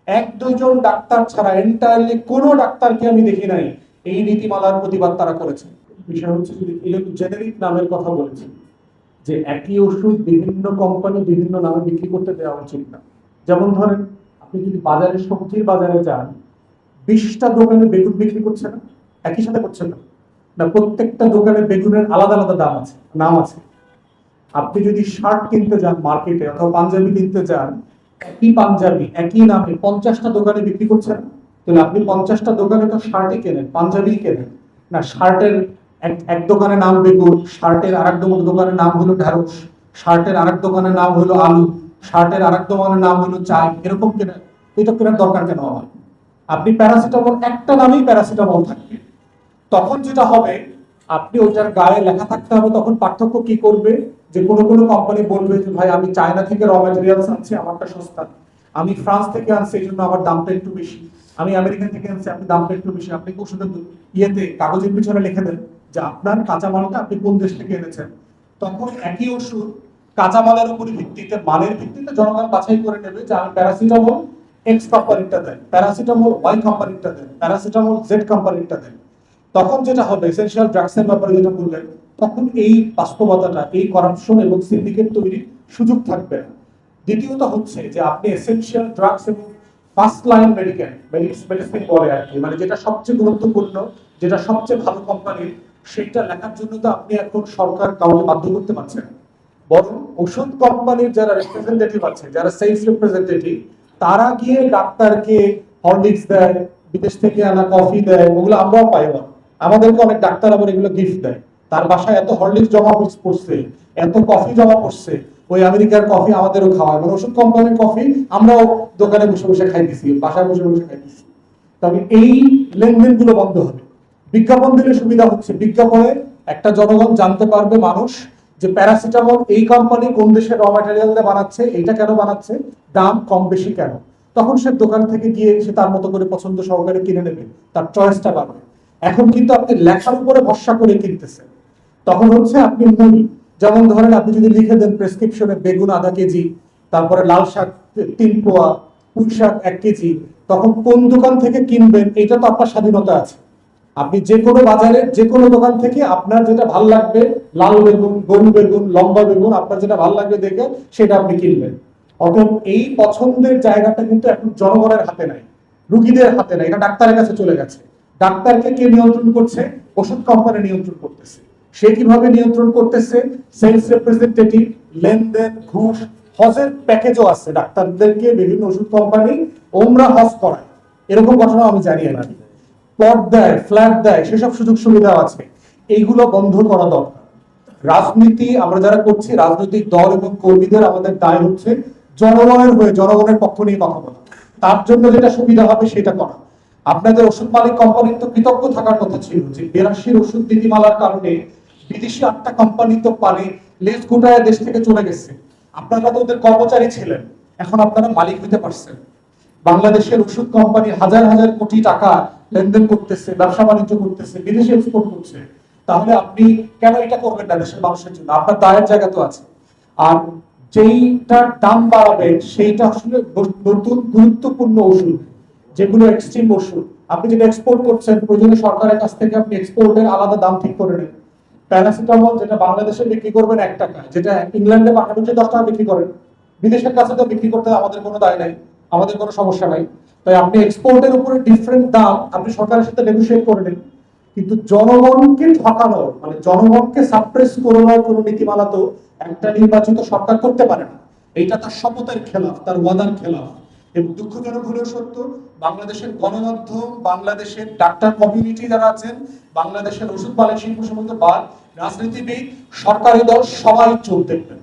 এক দুইজন ডাক্তার ছাড়া এন্টায়ারলি কোনো ডাক্তারকে আমি দেখি নাই এই নীতিমালার প্রতিবাদ তারা করেছে। বিষয় হচ্ছে যদি জেনেরিক নামের কথা বলেছি, যে একই ওষুধ বিভিন্ন কোম্পানি বিভিন্ন নামে বিক্রি করতে দেওয়া উচিত না। যেমন ধরেন, আপনি যদি বাজারে সবজির বাজারে যান, 20টা দোকানে বেগুন বিক্রি করছে না, একই সাথে করছে না, না প্রত্যেকটা দোকানে বেগুনের আলাদা আলাদা দাম আছে, নাম আছে। আপনি যদি শার্ট কিনতে যান মার্কেটে অথবা পাঞ্জাবি কিনতে যান, একই পাঞ্জাবি একই নামে 50টা দোকানে বিক্রি করছেন। তাহলে আপনি 50টা দোকানে তো শার্টই কেনেন, পাঞ্জাবি কেনেন না। শার্টের এক দোকানের নাম বেগুন, শার্টের আরেক দোকানের নাম হলো ঢেঁড়স, শার্টের আরেক দোকানের নাম হলো আলু, শার্টের আরেক দোকানের নাম হলো চাই, এরকম কেনেন। এটা কেনার দরকার কেন হয়? আপনি প্যারাসিটামল একটা নামেই প্যারাসিটামল থাকবে। তখন যেটা হবে, আপনি ওইটার গায়ে লেখা থাকতে হবে। তখন পার্থক্য কি করবে, যে কোনো কোনো কোম্পানি বলবে যে ভাই আমি চায়না থেকে র ম্যাটেরিয়ালস আনছি, আমারটা সস্তা, আমি ফ্রান্স থেকে আনছি এই জন্য আমার দামটা একটু বেশি, আমি আমেরিকা থেকে আনছি আপনি দামটা একটু বেশি। আপনি ওষুধের ইয়েতে কাগজের পিছনে লিখে দেন যে আপনার কাঁচামালটা আপনি কোন দেশ থেকে এনেছেন। তখন একই ওষুধ কাঁচামালের উপর ভিত্তিতে, মানের ভিত্তিতে জনগণ বাছাই করে নেবে যে আমি প্যারাসিটামল এক্স কোম্পানিটা দেন, প্যারাসিটামল ওয়াই কোম্পানিটা দেন, প্যারাসিটামল জেড কোম্পানিটা দেন। তখন যেটা হবে, এসেনশিয়াল ড্রাগস এর ব্যাপারে যেটা বললেন, তখন এই বাস্তবতাটা, এই করাপশন এবং সিন্ডিকেট তৈরির সুযোগ থাকবে না। দ্বিতীয়ত হচ্ছে যে আপনি এসেনশিয়াল ড্রাগস এবং ফার্স্ট লাইন মেডিসিন বলে আর কি, মানে যেটা সবচেয়ে গুরুত্বপূর্ণ, যেটা সবচেয়ে ভালো কোম্পানি, সেইটা লেখার জন্য তো আপনি এখন সরকার কাউকে বাধ্য করতে পারছেন না। বরং ওষুধ কোম্পানির যারা রিপ্রেজেন্টেটিভ আছে, যারা সেলস রিপ্রেজেন্টেটিভ, তারা গিয়ে ডাক্তারকে হরলিক্স দেয়, বিদেশ থেকে আনা কফি দেয়, ওগুলো আমরাও পাই না। আমাদেরকে অনেক ডাক্তার আবার এগুলো গিফট দেয়। তার বাসায় এত হরলিক্স জমা পড়ছে, এত কফি জমা পড়ছে, ওই আমেরিকার কফি আমাদেরও খাওয়ায়, মানে ওষুধ কোম্পানির কফি আমরাও দোকানে বসে বসে খাইতেছি, বাসায় বসে বসে খাইতেছি। তবে এই লেনদেন গুলো বন্ধ হবে। বিজ্ঞাপন দিলে সুবিধা হচ্ছে, বিজ্ঞাপনে একটা জনগণ জানতে পারবে, মানুষ, যে প্যারাসিটামল এই কোম্পানি কোন দেশের র ম্যাটেরিয়াল দিয়ে বানাচ্ছে, এইটা কেন বানাচ্ছে, দাম কম বেশি কেন। তখন সে দোকান থেকে গিয়ে সে তার মতো করে পছন্দ সহকারে কিনে নেবে, তার চয়েসটা বাড়বে। এখন কিন্তু আপনি লেখার উপরে ভরসা করে কিনতেছেন। তখন হচ্ছে আপনি মূল, যেমন ধরেন আপনি যদি লিখে দেন প্রেসক্রিপশনে বেগুন আধা কেজি, তারপরে লাল শাক 3 পোয়া, পুঁই শাক 1 কেজি, তখন কোন দোকান থেকে কিনবেন এটা তো আপনার স্বাধীনতা আছে। আপনি যে কোনো বাজারে যে কোনো দোকান থেকে আপনার যেটা ভালো লাগবে, লাল বেগুন, গরু বেগুন, লম্বা বেগুন, আপনার যেটা ভালো লাগবে দেখে সেটা আপনি কিনবেন। অতএব এই পছন্দের জায়গাটা কিন্তু এখন জনগণের হাতে নাই, রুগীদের হাতে নাই, এটা ডাক্তারের কাছে চলে গেছে। ডাক্তারকে কে নিয়ন্ত্রণ করছে? ওষুধ কোম্পানি নিয়ন্ত্রণ করতেছে। সে কিভাবে নিয়ন্ত্রণ করতেছে? সেলস রিপ্রেজেন্টেটিভ, লেনদেন, ঘুষ, হজের প্যাকেজও আছে। ডাক্তারদেরকে বিভিন্ন ওষুধ কোম্পানি ওমরা হজ করায়, এরকম ঘটনা আমি জানি না। প্লট দেয়, ফ্ল্যাট দেয়, সেসব সুযোগ সুবিধা আছে। এইগুলো বন্ধ করা দরকার। রাজনীতি আমরা যারা করছি, রাজনৈতিক দল এবং কর্মীদের আমাদের দায় হচ্ছে জনগণের হয়ে, জনগণের পক্ষ নিয়ে কথা বলা। তার জন্য যেটা সুবিধা হবে সেটা করা। আপনাদের ওষুধ মালিক কোম্পানির তো কৃতজ্ঞ থাকার কথা ছিল যে 82 ওষুধ নীতিমালার কারণে বিদেশি 8টা কোম্পানি তো পারে লেজ গুটায় দেশ থেকে চলে গেছে। আপনারা তো ওদের কর্মচারী ছিলেন, এখন আপনারা মালিক হতে পারছেন। বাংলাদেশের ওষুধ কোম্পানি হাজার হাজার কোটি টাকা লেনদেন করতেছে, ব্যবসা বাণিজ্য করতেছে, বিদেশে এক্সপোর্ট করছে। তাহলে আপনি কেন এটা করবেন না দেশের মানুষের জন্য? আপনার দায়ের জায়গা তো আছে। আর যেইটার দাম বাড়াবে সেইটা আসলে নতুন গুরুত্বপূর্ণ ওষুধ, যেগুলো এক্সট্রিম ওষুধ, আপনি যেটা এক্সপোর্ট করছেন, প্রয়োজনে সরকারের কাছ থেকে আপনি এক্সপোর্টের আলাদা দাম ঠিক করে নেন। প্যারাসিটামল যেটা বাংলাদেশে বিক্রি করবেন 1 টাকা, যেটা ইংল্যান্ডে পাঠাবেন 10 টাকা বিক্রি করেন। বিদেশের কাছে তো বিক্রি করতে আমাদের কোনো দায় নাই, আমাদের কোনো সমস্যা নাই। তাই আপনি এক্সপোর্টের উপরে ডিফারেন্ট দাম আপনি সরকারের সাথে নেগোশিয়েট করে নেন। কিন্তু জনগণকে ঠকানো, মানে জনগণকে সাপ্রেস করানোর কোনো নীতিমালা তো একটা নির্বাচিত সরকার করতে পারে না। এইটা তার শপথের খেলাফ, তার ওয়াদার খেলাফ। এবং দুঃখজনক হলেও সত্য, বাংলাদেশের গণমাধ্যম, বাংলাদেশের ডাক্তার কমিউনিটি যারা আছেন, বাংলাদেশের ওষুধ মালিক শিল্প সমিতি বা রাজনীতিবিদ, সরকারি দল, সবাই চোখ দেখবেন।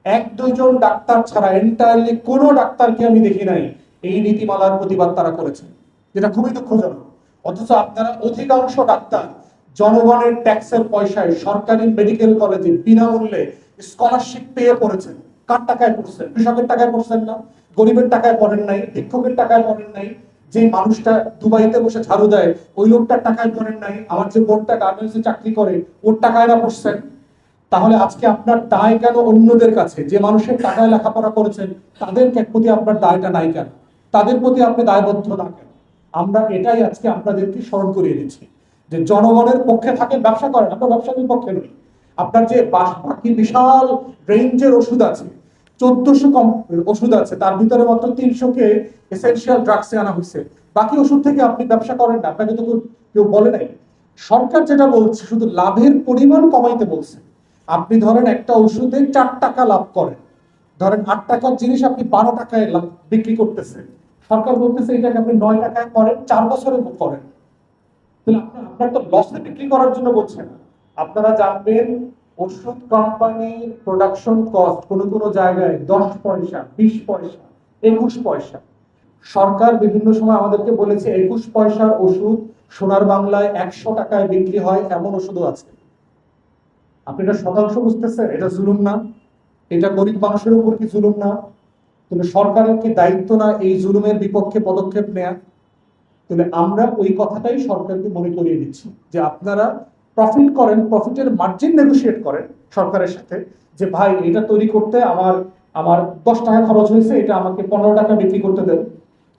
এক দুইজন ডাক্তার ছাড়া এন্টায়ারলি কোনো ডাক্তারকে আমি দেখি নাই এই নীতিমালার প্রতিবাদ তারা করেছে, যেটা খুবই দুঃখজনক। অথচ আপনারা অধিকাংশ ডাক্তার জনগণের ট্যাক্সের পয়সায় সরকারি মেডিকেল কলেজে বিনামূল্যে স্কলারশিপ পেয়ে পড়েছেন। কার টাকায় পড়ছেন? কৃষকের টাকায় পড়ছেন না, গরিবের টাকায় পড়েন নাই, ভিক্ষুকের টাকায় পড়েন নাই, যে মানুষটা দুবাইতে বসে ঝাড়ু দেয় ওই লোকটার টাকায় পড়েন নাই, আমার যে বোনটা গার্মেন্টসে চাকরি করে ওর টাকায় না পড়ছেন। তাহলে আজকে আপনার দায় কেন অন্যদের কাছে? যে মানুষের টাকায় লেখাপড়া করেছেন তাদের প্রতি আপনার দায়টা নাই কেন? তাদের প্রতি আপনি দায়বদ্ধ না কেন? আমরা এটাই আজকে আপনাদেরকে স্মরণ করিয়ে দিচ্ছি যে জনগণের পক্ষে থাকেন, ব্যবসা করেন, আমরা ব্যবসার বিপক্ষে নই। আপনার যে বাকি বিশাল রেঞ্জের ওষুধ আছে, 1400 কম ওষুধ আছে, তার ভিতরে মাত্র 300-কে এসেনশিয়াল ড্রাগসে আনা হয়েছে। বাকি ওষুধ থেকে আপনি ব্যবসা করেন না, আপনাকে তো কেউ বলে নাই। সরকার যেটা বলছে শুধু লাভের পরিমাণ কমাইতে বলছে। আপনি ধরেন একটা ওষুধে 4 টাকা লাভ করেন, ধরেন 8 টাকার জিনিস আপনি 12 টাকায় বিক্রি করতেছেন, সরকার বলতেছে এটাকে আপনি 9 টাকায় করেন, 4 বছরে করেন। তাহলে আপনার তো লসে বিক্রি করার জন্য বলছে না। আপনারা জানবেন ওষুধ কোম্পানির প্রোডাকশন কস্ট কোনো জায়গায় 10 পয়সা, 20 পয়সা, 21 পয়সা। সরকার বিভিন্ন সময় আমাদেরকে বলেছে 21 পয়সার ওষুধ সোনার বাংলায় 100 টাকায় বিক্রি হয়, এমন ওষুধও আছে। আপনি এটা শতাংশ বুঝতেছেন? এটা জুলুম না? এটা গরিব মানুষের উপর কি জুলুম না? তাহলে সরকারের কি দায়িত্ব না এই জুলুমের বিপক্ষে পদক্ষেপ নেয়া? তাহলে আমরা ওই কথাটাই সরকারকে মনে করিয়ে দিচ্ছি যে আপনারা প্রফিট করেন, প্রফিটের মার্জিন নেগোশিয়েট করেন সরকারের সাথে, যে ভাই এটা তৈরি করতে আমার আমার 10 টাকা খরচ হয়েছে, এটা আমাকে 15 টাকা বিক্রি করতে দেন।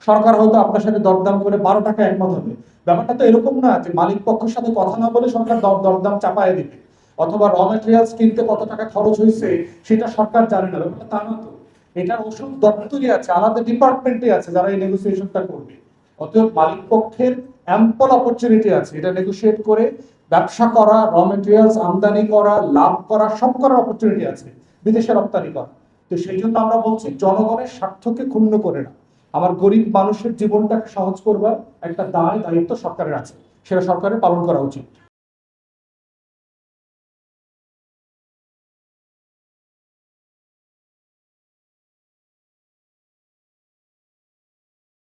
সরকার হয়তো আপনার সাথে দরদাম করে 12 টাকা একমত হবে। ব্যাপারটা তো এরকম না যে মালিক পক্ষের সাথে কথা না বলে সরকার দরদাম চাপায় দিবে, অথবা র মেটেরিয়ালস কিনতে কত টাকা খরচ হয়েছে সেটা সরকার জানে না। ব্যাপারটা তা না তো। এটার ওষুধ দপ্তরই আছে, আলাদা ডিপার্টমেন্টে আছে যারা এই নেগোসিয়েশনটা করবে। অতএব মালিক পক্ষের অ্যাম্পল অপরচুনিটি আছে এটা নেগোশিয়েট করে ব্যবসা করা, র মেটেরিয়ালস আমদানি করা, লাভ করা, সব করার অপরচুনিটি আছে, বিদেশে রপ্তানি করা। তো সেই জন্য আমরা বলছি জনগণের স্বার্থকে ক্ষুণ্ণ করে না, আমার গরিব মানুষের জীবনটাকে সহজ করবার একটা দায়িত্ব সরকারের আছে, সেটা সরকারের পালন করা উচিত।